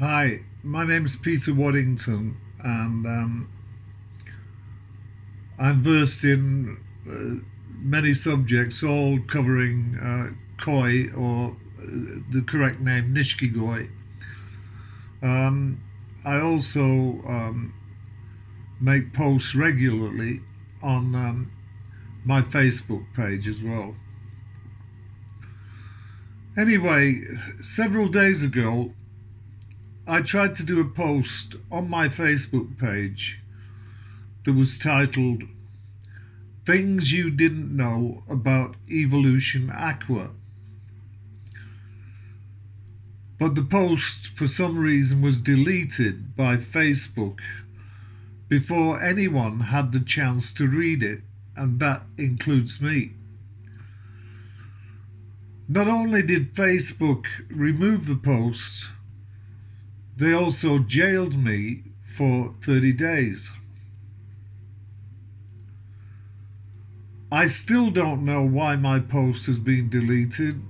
Hi, my name's Peter Waddington, and I'm versed in many subjects, all covering koi, or the correct name, Nishikigoi. Um, I also make posts regularly on my Facebook page as well. Anyway, several days ago, I tried to do a post on my Facebook page that was titled Things You Didn't Know About Evolution Aqua. But the post, for some reason, was deleted by Facebook before anyone had the chance to read it, and that includes me. Not only did Facebook remove the post, they also jailed me for 30 days. I still don't know why my post has been deleted,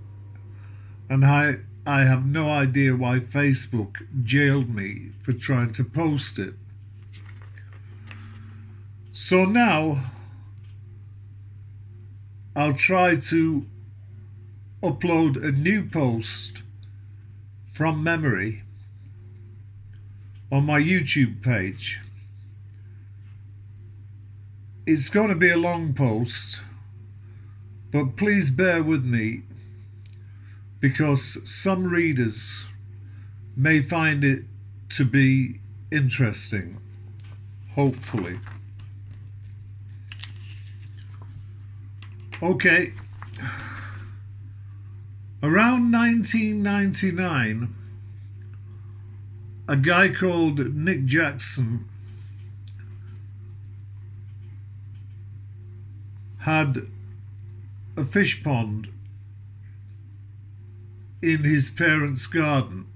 and I have no idea why Facebook jailed me for trying to post it. So now I'll try to upload a new post from memory on my YouTube page. It's going to be a long post, but please bear with me because some readers may find it to be interesting, hopefully. Okay, around 1999, a guy called Nick Jackson had a fish pond in his parents' garden.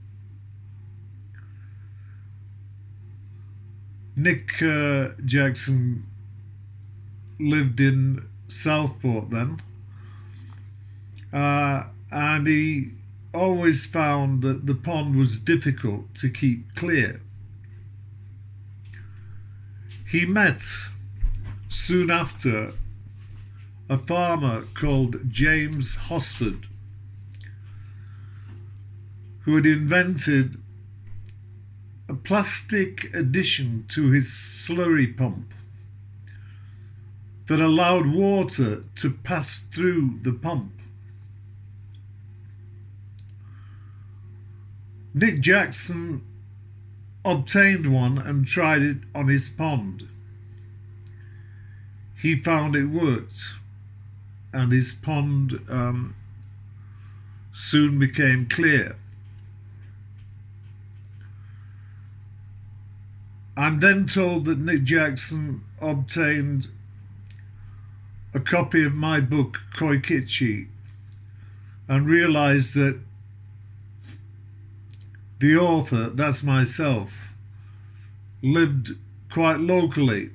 Nick Jackson lived in Southport then, and he always found that the pond was difficult to keep clear. He met soon after a farmer called James Hosford, who had invented a plastic addition to his slurry pump that allowed water to pass through the pump. Nick Jackson obtained one and tried it on his pond. He found it worked, and his pond soon became clear. I'm then told that Nick Jackson obtained a copy of my book, Koikichi, and realised that the author, that's myself, lived quite locally.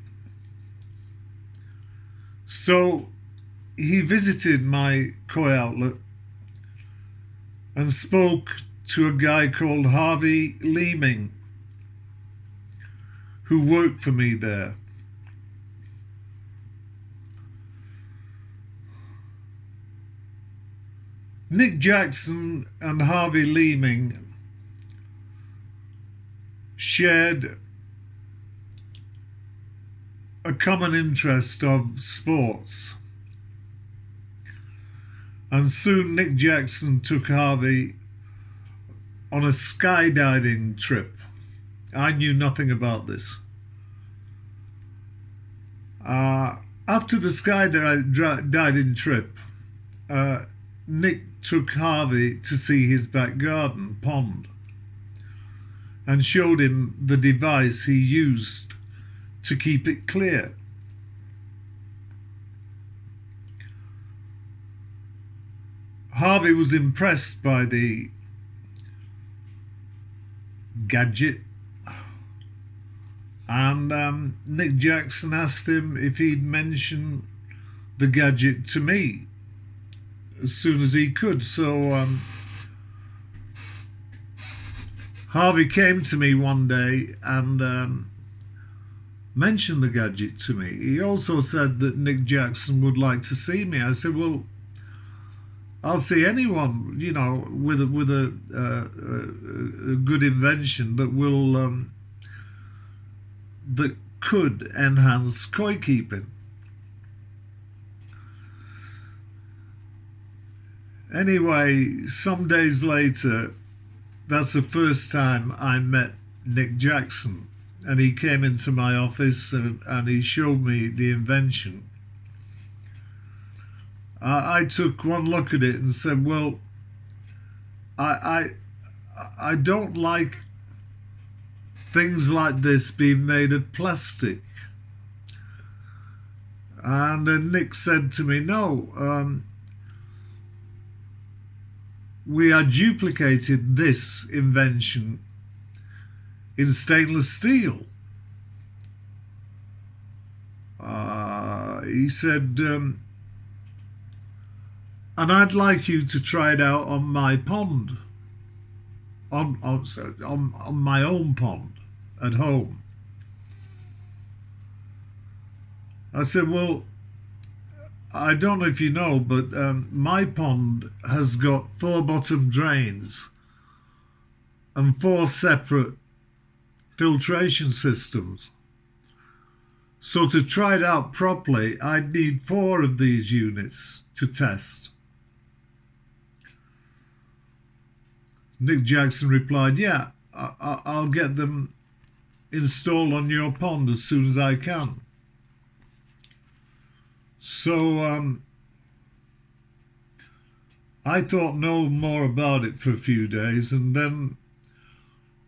So he visited my koi outlet and spoke to a guy called Harvey Leeming, who worked for me there. Nick Jackson and Harvey Leeming shared a common interest of sports, and soon Nick Jackson took Harvey on a skydiving trip. I knew nothing about this. After the skydiving trip, Nick took Harvey to see his back garden pond and showed him the device he used to keep it clear. Harvey was impressed by the gadget, and Nick Jackson asked him if he'd mention the gadget to me as soon as he could. So Harvey came to me one day and mentioned the gadget to me. He also said that Nick Jackson would like to see me. I said, well, I'll see anyone, you know, with a good invention that will that could enhance koi keeping. Anyway, some days later, that's the first time I met Nick Jackson, and he came into my office and he showed me the invention. I took one look at it and said, well, I don't like things like this being made of plastic. And then Nick said to me, no, we are duplicated this invention in stainless steel. He said, and I'd like you to try it out on my pond, on my own pond at home. I said, well, I don't know if you know, but my pond has got 4 bottom drains and 4 separate filtration systems. So to try it out properly, I'd need 4 of these units to test. Nick Jackson replied, yeah, I'll get them installed on your pond as soon as I can. So I thought no more about it for a few days, and then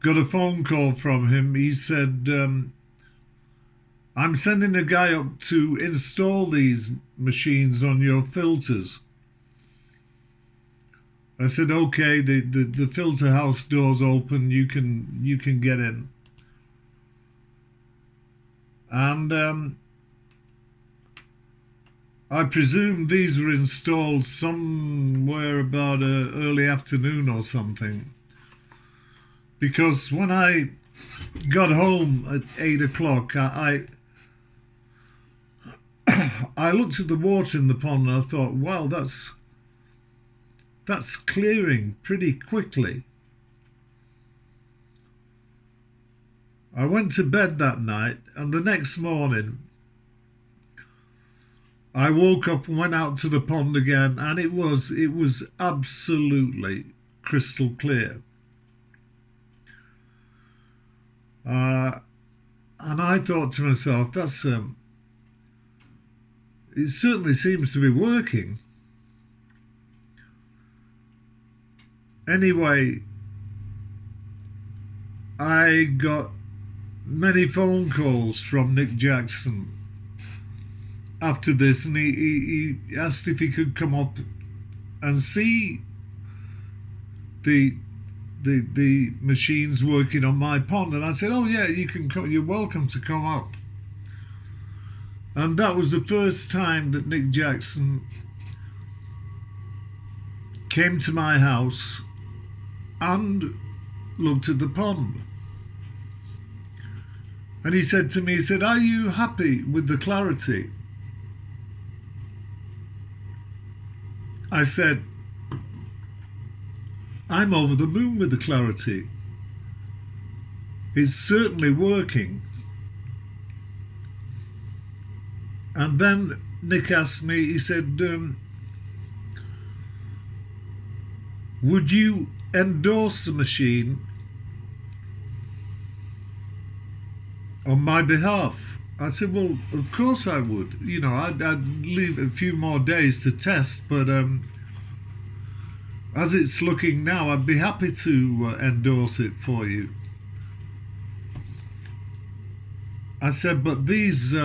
got a phone call from him. He said, I'm sending a guy up to install these machines on your filters. I said, okay, the filter house door's open, you can get in. And I presume these were installed somewhere about early afternoon or something. Because when I got home at 8 o'clock, I looked at the water in the pond and I thought, wow, that's clearing pretty quickly. I went to bed that night, and the next morning I woke up and went out to the pond again, and it was absolutely crystal clear. And I thought to myself, that's it certainly seems to be working. Anyway, I got many phone calls from Nick Jackson after this, and he asked if he could come up and see the machines working on my pond. And I said, oh yeah, you can come, you're welcome to come up. And that was the first time that Nick Jackson came to my house and looked at the pond. And he said to me, he said, are you happy with the clarity? I said, I'm over the moon with the clarity. It's certainly working. And then Nick asked me, he said, would you endorse the machine on my behalf? I said, well, of course I would. You know, I'd leave a few more days to test, but as it's looking now, I'd be happy to endorse it for you. I said, but these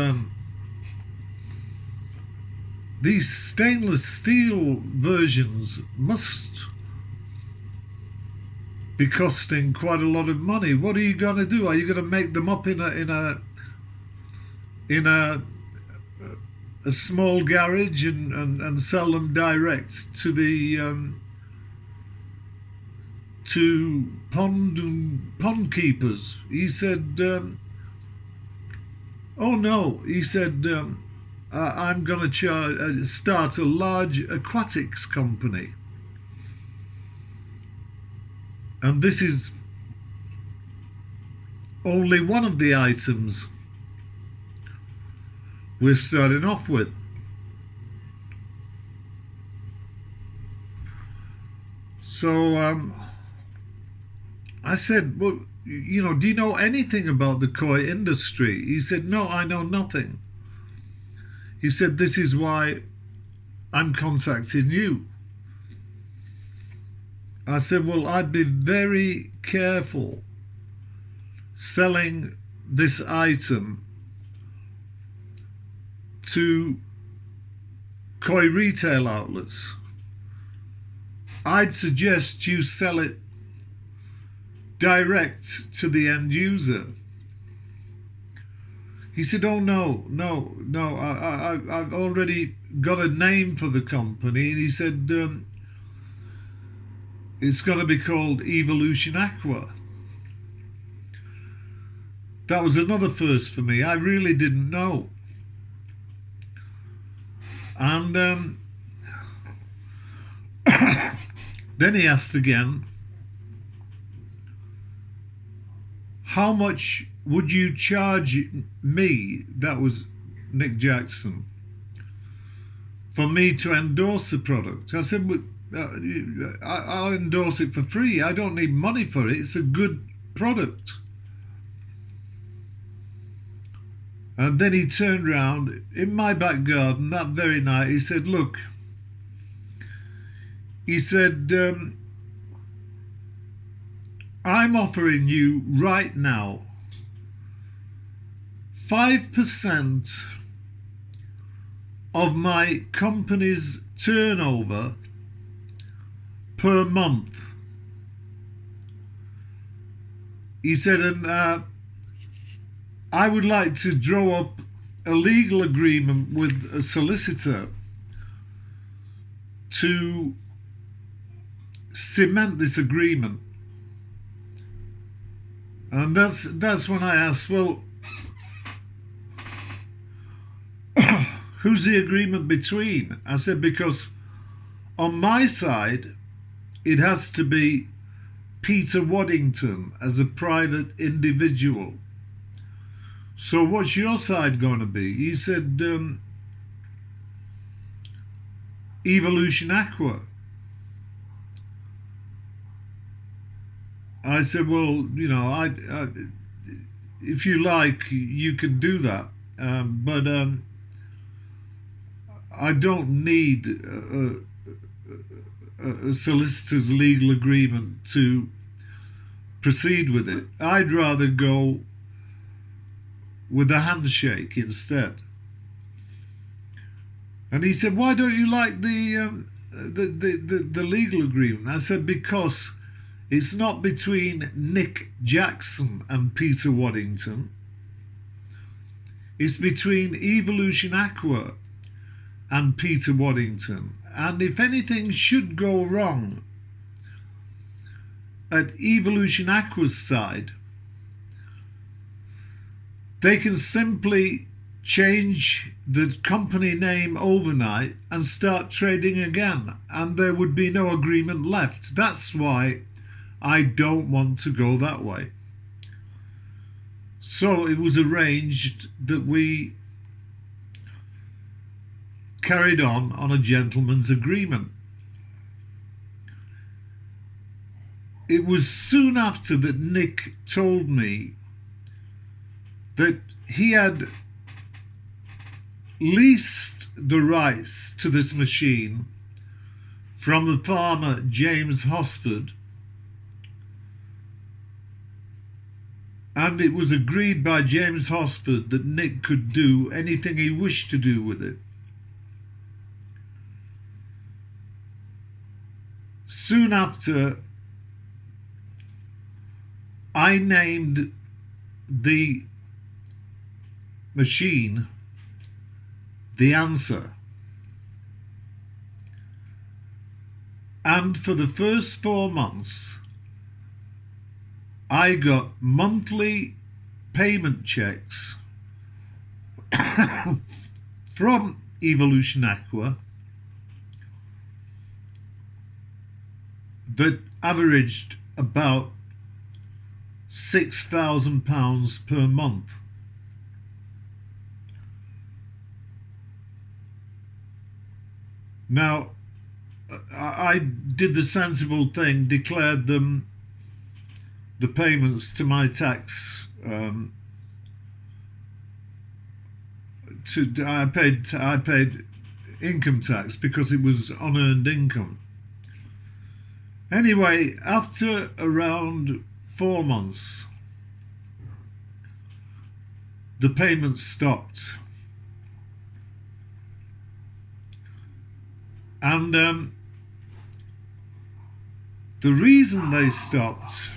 stainless steel versions must be costing quite a lot of money. What are you going to do? Are you going to make them up in a small garage and sell them direct to to pond keepers. He said, oh no, he said, I'm going to start a large aquatics company. And this is only one of the items we're starting off with. So I said, well, you know, do you know anything about the koi industry? He said, no, I know nothing. He said, this is why I'm contacting you. I said, well, I'd be very careful selling this item to koi retail outlets. I'd suggest you sell it direct to the end user. He said, oh no, I've already got a name for the company. And he said, it's going to be called EVOLUTION Aqua. That was another first for me. I really didn't know. And then he asked again, how much would you charge me, that was Nick Jackson, for me to endorse the product? I said, well, I'll endorse it for free. I don't need money for it. It's a good product. And then he turned round in my back garden that very night. He said, look, he said, I'm offering you right now 5% of my company's turnover per month. He said, and I would like to draw up a legal agreement with a solicitor to cement this agreement. And that's when I asked, well, who's the agreement between? I said, because on my side, it has to be Peter Waddington as a private individual. So what's your side going to be? He said, EVOLUTION Aqua. I said, well, you know, I if you like, you can do that, but I don't need a solicitor's legal agreement to proceed with it. I'd rather go with a handshake instead. And he said, why don't you like the legal agreement? I said, because it's not between Nick Jackson and Peter Waddington. It's between EVOLUTION Aqua and Peter Waddington. And if anything should go wrong at EVOLUTION Aqua's side, they can simply change the company name overnight and start trading again, and there would be no agreement left. That's why I don't want to go that way. So it was arranged that we carried on a gentleman's agreement. It was soon after that Nick told me that he had leased the rights to this machine from the farmer James Hosford, and it was agreed by James Hosford that Nick could do anything he wished to do with it. Soon after, I named the machine The Answer. And for the first 4 months, I got monthly payment checks from Evolution Aqua that averaged about £6,000 per month. Now, I did the sensible thing, declared them, the payments, to my tax. I paid income tax because it was unearned income. Anyway, after around 4 months, the payments stopped. And the reason they stopped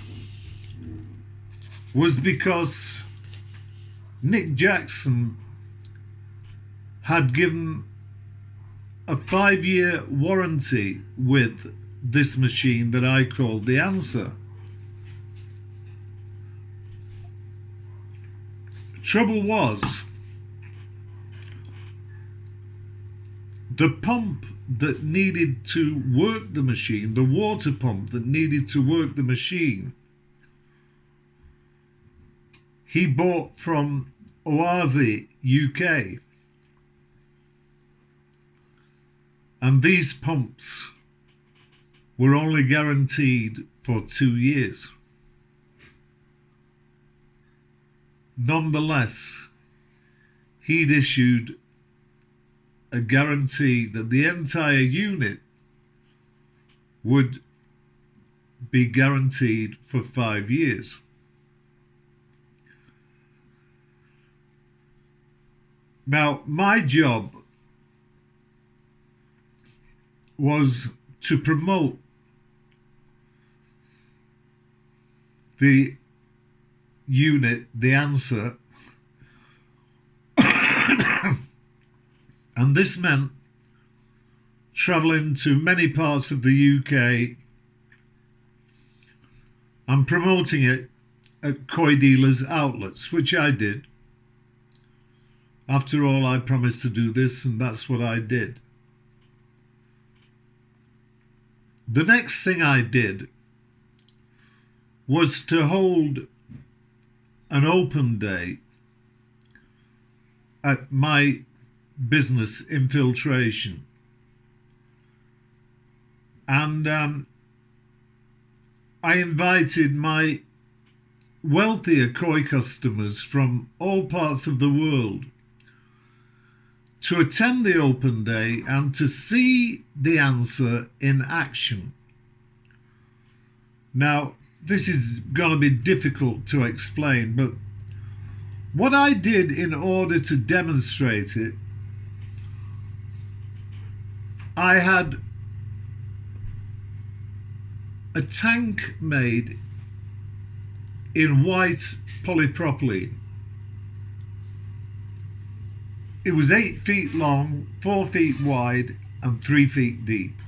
was because Nick Jackson had given a 5-year warranty with this machine that I called the Answer. Trouble was, the pump that needed to work the machine, the water pump that needed to work the machine, he bought from Oasi, UK. And these pumps were only guaranteed for 2 years. Nonetheless, he'd issued a guarantee that the entire unit would be guaranteed for 5 years. Now, my job was to promote the unit, the Answer, and this meant travelling to many parts of the UK and promoting it at koi dealers' outlets, which I did. After all, I promised to do this, and that's what I did. The next thing I did was to hold an open day at my business, Infiltration. And I invited my wealthier koi customers from all parts of the world to attend the open day and to see the Answer in action. Now, this is going to be difficult to explain, but what I did in order to demonstrate it, I had a tank made in white polypropylene. It was 8 feet long, 4 feet wide, and 3 feet deep.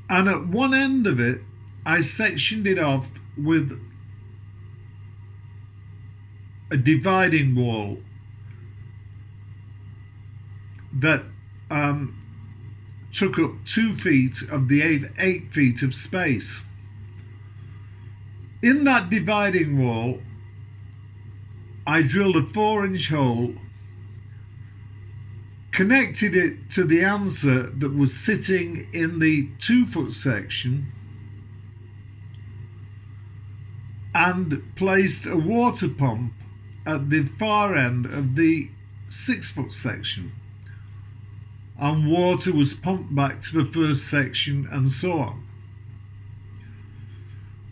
And at one end of it, I sectioned it off with a dividing wall that took up 2 feet of the 8 feet of space. In that dividing wall, I drilled a 4-inch hole, connected it to the Answer that was sitting in the 2-foot section, and placed a water pump at the far end of the 6-foot section. And water was pumped back to the first section, and so on.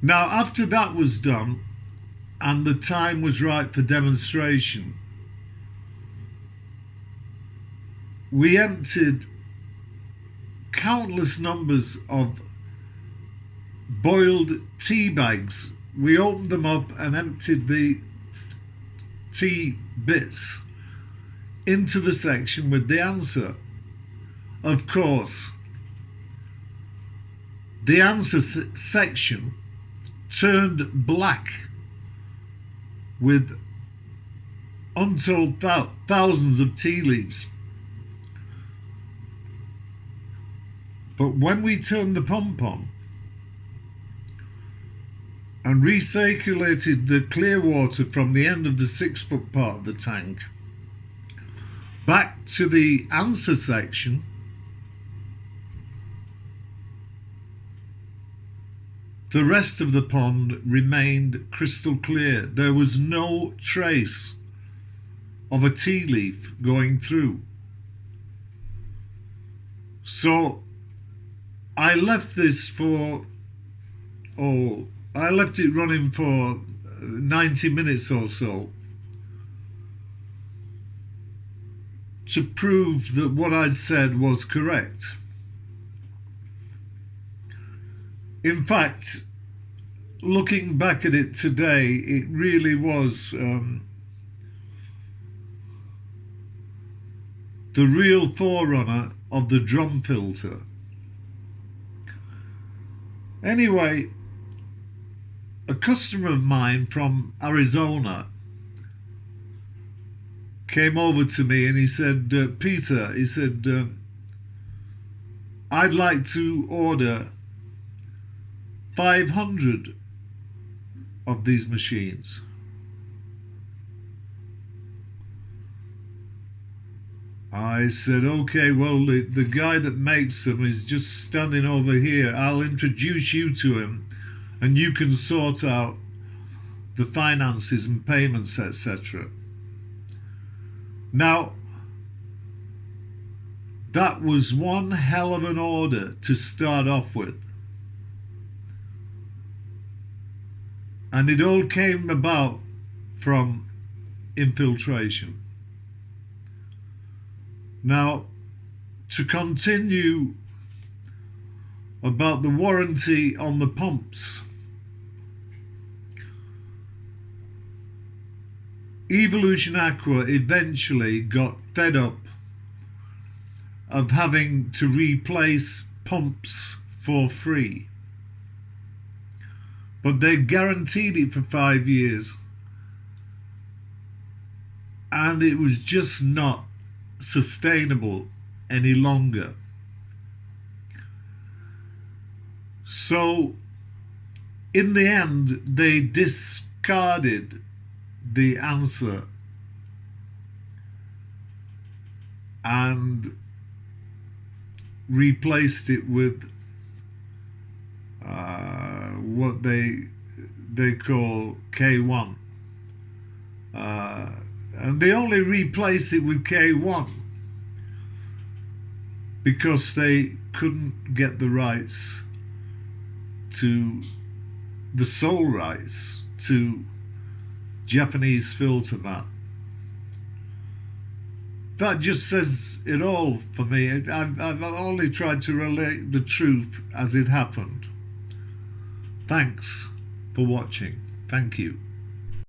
Now, after that was done, and the time was right for demonstration, we emptied countless numbers of boiled tea bags. We opened them up and emptied the tea bits into the section with the Answer. Of course, the answer section turned black with untold thousands of tea leaves. But when we turned the pump on and recirculated the clear water from the end of the 6-foot part of the tank back to the answer section, the rest of the pond remained crystal clear. There was no trace of a tea leaf going through. So I left this I left it running for 90 minutes or so to prove that what I'd said was correct. In fact, looking back at it today, it really was the real forerunner of the drum filter. Anyway, a customer of mine from Arizona came over to me and he said, Peter, he said, I'd like to order 500 of these machines. I said, okay, well, the guy that makes them is just standing over here. I'll introduce you to him and you can sort out the finances and payments, etc. Now, that was one hell of an order to start off with. And it all came about from infiltration. Now, to continue about the warranty on the pumps, Evolution Aqua eventually got fed up of having to replace pumps for free. But they guaranteed it for 5 years. And it was just not sustainable any longer. So, in the end, they discarded the answer and replaced it with what they call K1, and they only replaced it with K1 because they couldn't get the rights to the sole rights to Japanese filter mat. That just says it all for me. I've only tried to relate the truth as it happened. Thanks for watching. Thank you.